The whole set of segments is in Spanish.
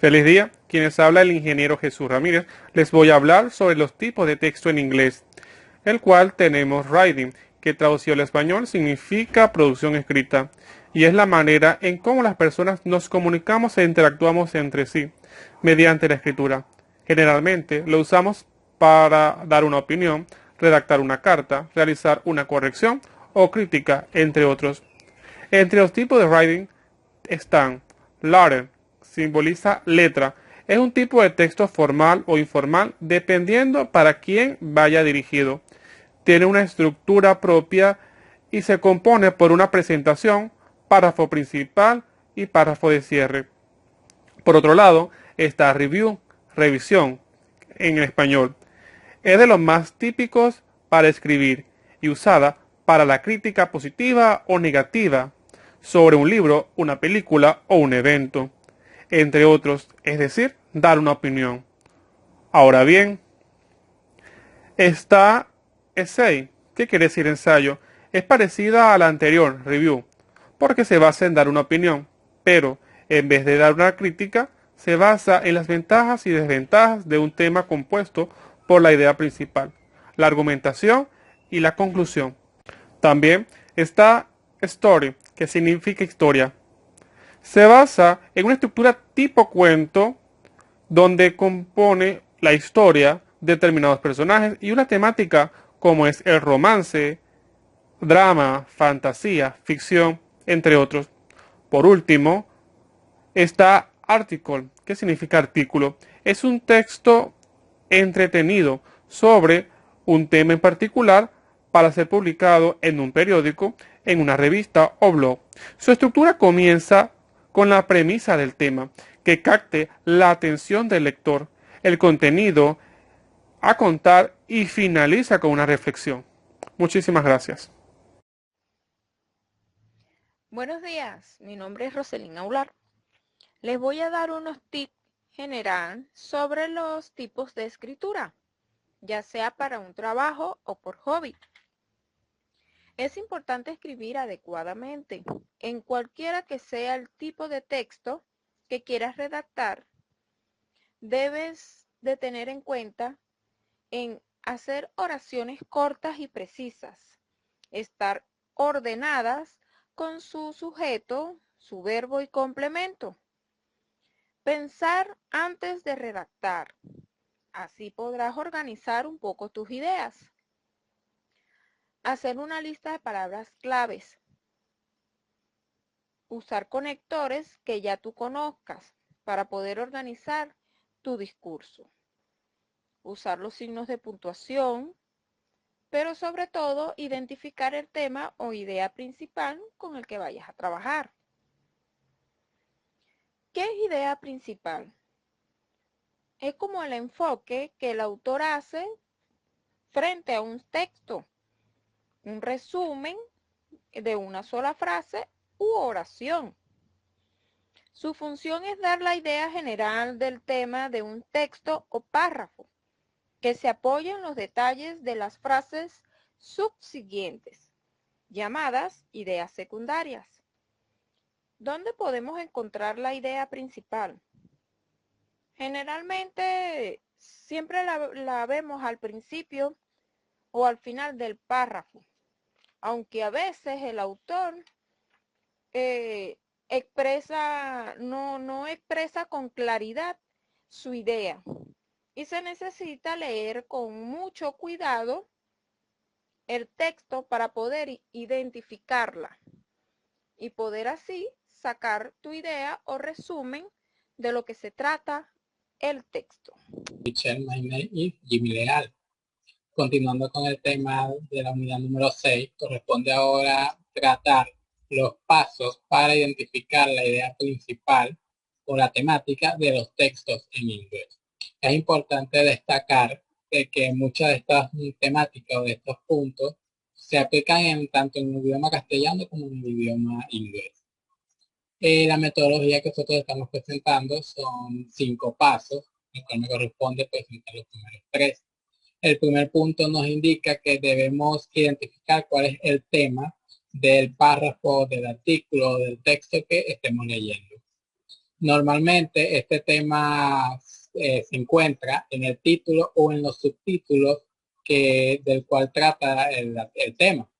Feliz día, quienes habla el ingeniero Jesús Ramírez, les voy a hablar sobre los tipos de texto en inglés, el cual tenemos writing, que traducido al español significa producción escrita, y es la manera en cómo las personas nos comunicamos e interactuamos entre sí, mediante la escritura. Generalmente lo usamos para dar una opinión, redactar una carta, realizar una corrección o crítica, entre otros. Entre los tipos de writing están letter, simboliza letra. Es un tipo de texto formal o informal dependiendo para quién vaya dirigido. Tiene una estructura propia y se compone por una presentación, párrafo principal y párrafo de cierre. Por otro lado, está review, revisión en español. Es de los más típicos para escribir y usada para la crítica positiva o negativa sobre un libro, una película o un evento, entre otros, es decir, dar una opinión. Ahora bien, está essay, que quiere decir ensayo, es parecida a la anterior, review, porque se basa en dar una opinión, pero en vez de dar una crítica, se basa en las ventajas y desventajas de un tema compuesto por la idea principal, la argumentación y la conclusión. También está story, que significa historia. Se basa en una estructura tipo cuento donde compone la historia de determinados personajes y una temática como es el romance, drama, fantasía, ficción, entre otros. Por último, está article, que significa artículo. Es un texto entretenido sobre un tema en particular para ser publicado en un periódico, en una revista o blog. Su estructura comienza con la premisa del tema, que capte la atención del lector, el contenido a contar y finaliza con una reflexión. Muchísimas gracias. Buenos días, mi nombre es Roselina Aular. Les voy a dar unos tips general sobre los tipos de escritura, ya sea para un trabajo o por hobby. Es importante escribir adecuadamente en cualquiera que sea el tipo de texto que quieras redactar. Debes de tener en cuenta en hacer oraciones cortas y precisas, estar ordenadas con su sujeto, su verbo y complemento. Pensar antes de redactar. Así podrás organizar un poco tus ideas. Hacer una lista de palabras claves. Usar conectores que ya tú conozcas para poder organizar tu discurso. Usar los signos de puntuación, pero sobre todo identificar el tema o idea principal con el que vayas a trabajar. ¿Qué es idea principal? Es como el enfoque que el autor hace frente a un texto, un resumen de una sola frase u oración. Su función es dar la idea general del tema de un texto o párrafo, que se apoya en los detalles de las frases subsiguientes, llamadas ideas secundarias. ¿Dónde podemos encontrar la idea principal? Generalmente siempre la vemos al principio o al final del párrafo, aunque a veces el autor no expresa con claridad su idea y se necesita leer con mucho cuidado el texto para poder identificarla y poder así sacar tu idea o resumen de lo que se trata el texto. Teacher, my name is Jimmy Leal. Continuando con el tema de la unidad número 6, corresponde ahora tratar los pasos para identificar la idea principal o la temática de los textos en inglés. Es importante destacar de que muchas de estas temáticas o de estos puntos se aplican tanto en el idioma castellano como en el idioma inglés. La metodología que nosotros estamos presentando son 5 pasos, el cual me corresponde presentar los primeros 3. El primer punto nos indica que debemos identificar cuál es el tema del párrafo, del artículo, del texto que estemos leyendo. Normalmente este tema se encuentra en el título o en los subtítulos del cual trata el tema.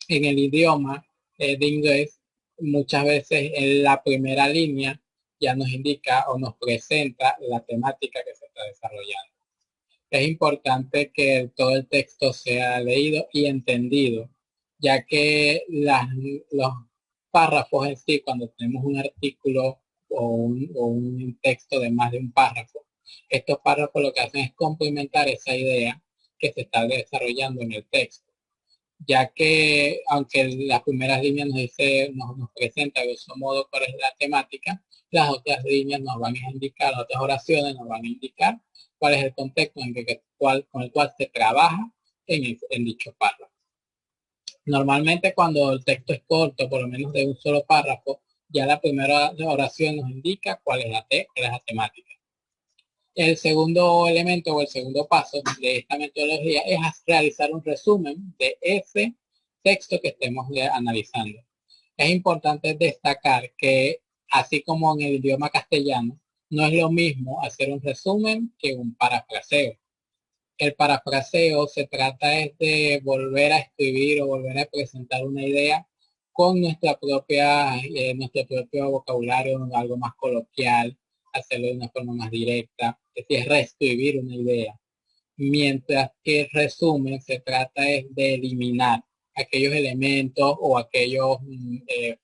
En el idioma de inglés, muchas veces en la primera línea ya nos indica o nos presenta la temática que se está desarrollando. Es importante que todo el texto sea leído y entendido, ya que los párrafos en sí, cuando tenemos un artículo o un texto de más de un párrafo, estos párrafos lo que hacen es complementar esa idea que se está desarrollando en el texto, ya que aunque las primeras líneas nos presenta de grosso modo cuál es la temática, las otras líneas nos van a indicar, las otras oraciones nos van a indicar cuál es el contexto con el cual se trabaja en dicho párrafo. Normalmente cuando el texto es corto, por lo menos de un solo párrafo, ya la primera oración nos indica cuál es la temática. El segundo elemento o el segundo paso de esta metodología es realizar un resumen de ese texto que estemos analizando. Es importante destacar que, así como en el idioma castellano, no es lo mismo hacer un resumen que un parafraseo. El parafraseo se trata de volver a escribir o volver a presentar una idea con nuestro propio vocabulario, algo más coloquial, hacerlo de una forma más directa, es decir, reescribir una idea. Mientras que el resumen se trata de eliminar aquellos elementos o aquellos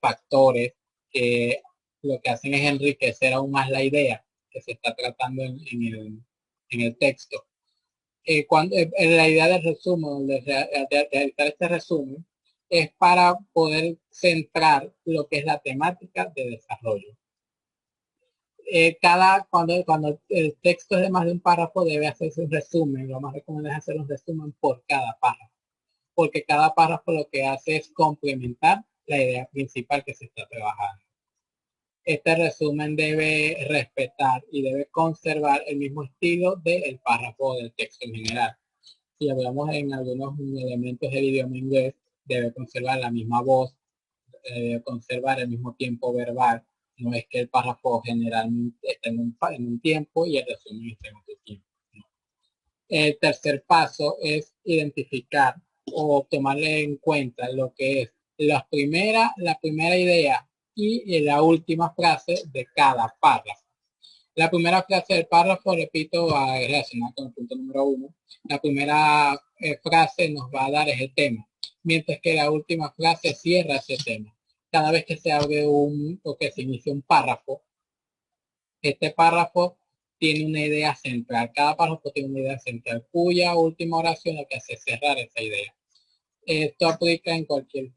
factores que lo que hacen es enriquecer aún más la idea que se está tratando en el texto. La idea del resumen, de realizar este resumen, es para poder centrar lo que es la temática de desarrollo. Cuando el texto es de más de un párrafo, debe hacerse un resumen. Lo más recomendable es hacer un resumen por cada párrafo, porque cada párrafo lo que hace es complementar la idea principal que se está trabajando. Este resumen debe respetar y debe conservar el mismo estilo del párrafo del texto en general. Si hablamos en algunos elementos del idioma inglés, debe conservar la misma voz, debe conservar el mismo tiempo verbal. No es que el párrafo generalmente esté en un tiempo y el resumen esté en otro tiempo. No. El tercer paso es identificar o tomarle en cuenta lo que es la primera idea y la última frase de cada párrafo. La primera frase del párrafo, repito, va relacionada con el punto número 1. La primera frase nos va a dar ese tema, mientras que la última frase cierra ese tema. Cada vez que se abre o que se inicia un párrafo, este párrafo tiene una idea central. Cada párrafo tiene una idea central, cuya última oración lo que hace es cerrar esa idea. Esto aplica en cualquier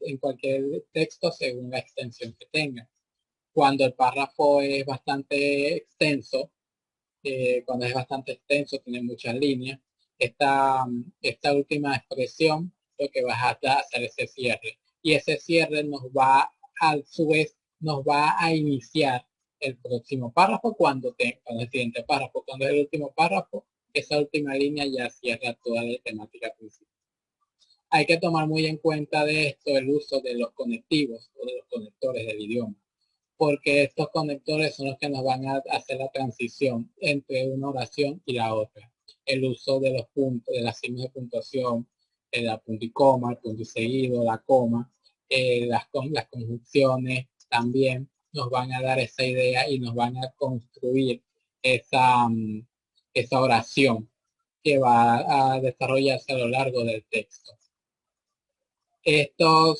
texto según la extensión que tenga. Cuando el párrafo es bastante extenso, tiene muchas líneas, esta última expresión lo que va a hacer ese cierre. Y ese cierre a su vez, nos va a iniciar el próximo párrafo cuando el siguiente párrafo. Cuando es el último párrafo, esa última línea ya cierra toda la temática principal. Hay que tomar muy en cuenta de esto el uso de los conectivos o de los conectores del idioma, porque estos conectores son los que nos van a hacer la transición entre una oración y la otra. El uso de los puntos, de las signos de puntuación, el punto y coma, el punto y seguido, la coma, las conjunciones también nos van a dar esa idea y nos van a construir esa oración que va a desarrollarse a lo largo del texto. Esto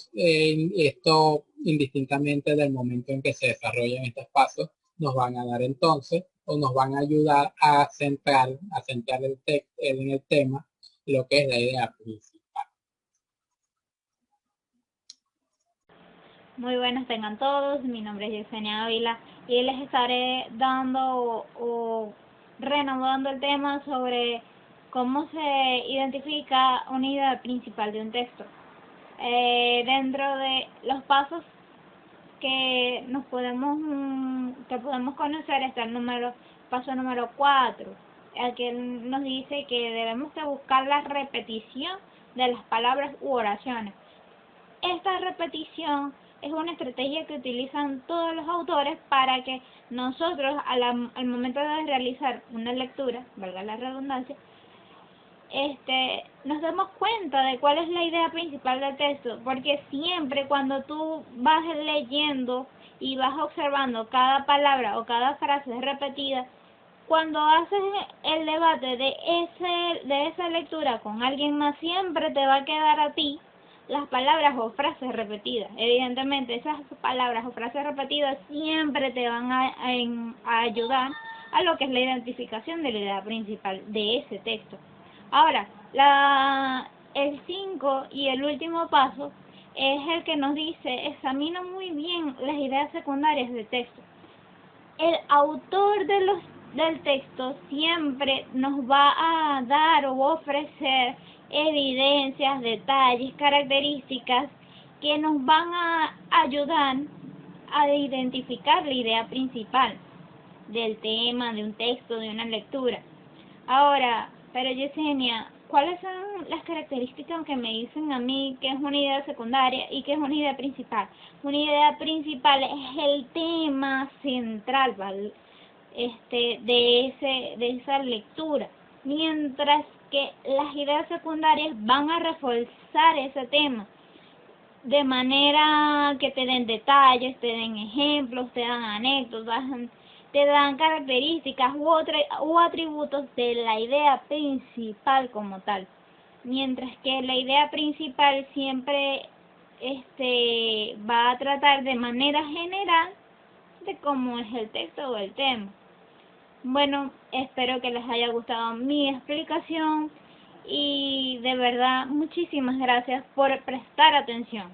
indistintamente del momento en que se desarrollan estos pasos, nos van a dar entonces o nos van a ayudar a centrar el texto en el tema lo que es la idea principal. Muy buenas tengan todos, mi nombre es Yesenia Ávila y les estaré dando o renovando el tema sobre cómo se identifica una idea principal de un texto. Dentro de los pasos que podemos conocer está el paso número 4, el que nos dice que debemos de buscar la repetición de las palabras u oraciones. Esta repetición es una estrategia que utilizan todos los autores para que nosotros al momento de realizar una lectura, valga la redundancia, nos demos cuenta de cuál es la idea principal del texto, porque siempre cuando tú vas leyendo y vas observando cada palabra o cada frase repetida, cuando haces el debate de esa lectura con alguien más, siempre te va a quedar a ti las palabras o frases repetidas. Evidentemente, esas palabras o frases repetidas siempre te van a ayudar a lo que es la identificación de la idea principal de ese texto. Ahora, el 5 y el último paso es el que nos dice: examina muy bien las ideas secundarias del texto. El autor del texto siempre nos va a dar o ofrecer evidencias, detalles, características que nos van a ayudar a identificar la idea principal del tema, de un texto, de una lectura. Ahora, pero Yesenia, ¿cuáles son las características que me dicen a mí que es una idea secundaria y que es una idea principal? Una idea principal es el tema central, ¿vale? de esa lectura, mientras que las ideas secundarias van a reforzar ese tema de manera que te den detalles, te den ejemplos, te dan anécdotas, te dan características u atributos de la idea principal como tal, mientras que la idea principal siempre va a tratar de manera general de cómo es el texto o el tema. Bueno, espero que les haya gustado mi explicación y de verdad muchísimas gracias por prestar atención.